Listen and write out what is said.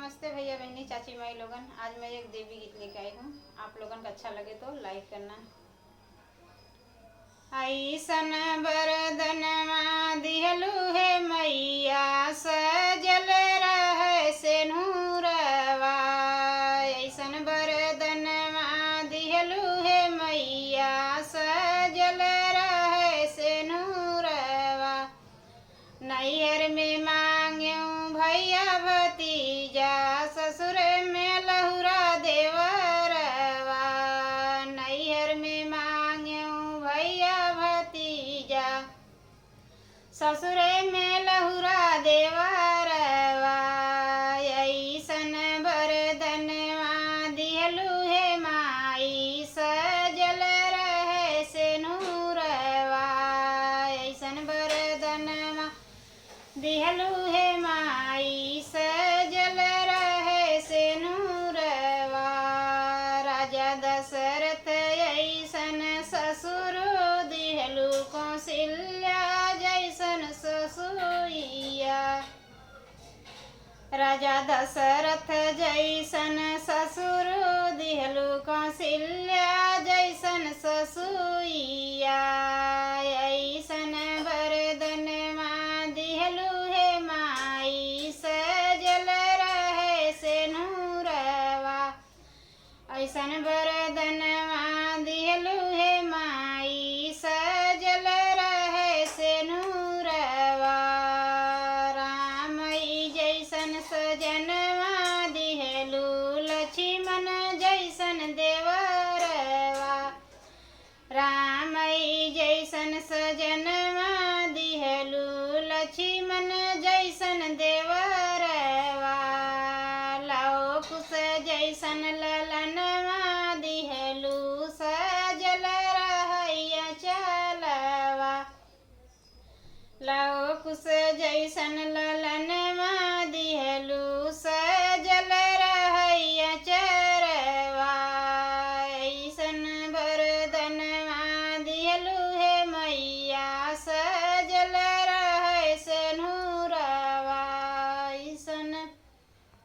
नमस्ते भैया बहनी चाची माई लोगन। आज मैं एक देवी गीत लेके आई हूँ। आप लोगन का अच्छा लगे तो लाइक करना। ऐसन बरदनवा दिहलू है मैया, सजल रहे से नूरवा। ऐसन बरदनवा दिहलू है मैया, सजल रहे से नूरवा। नैहर में मांग्यूं भैया भतीजा, ससुर में लहुरा देवरवा। नैहर में मांग्यूं भैया भतीजा, ससुर में लहुरा देवरवा। ऐसन बरदनवा दिहलू है माई, सजल रहे से नूरवा। ऐसन बरदनवा दिहलू है माई, सजल रहे से नूरवा। राजा दशरथ ऐसन ससुर दिहलू, कौशल्या जैसन ससुइया। राजा दशरथ जैसन ससुर दिहलू, कौशल्या जैसन ससुइया। ऐसन बरदनवा दिहलू है माई, सजल रहे से नूरवा। ऐसन बरदनवा दिहलू है माई, सजल रहे से नूरवा। राम जैसन सजनवा दिहलू, लक्ष्मण जैसन देवरवा। राम जैसन सजनवा दिहलू, लक्ष्मण जैसन देवरवा। लाओ कुश जैसन ललनवा दिहलू, सजल रहैया चलवा। लाओ कुश जैसन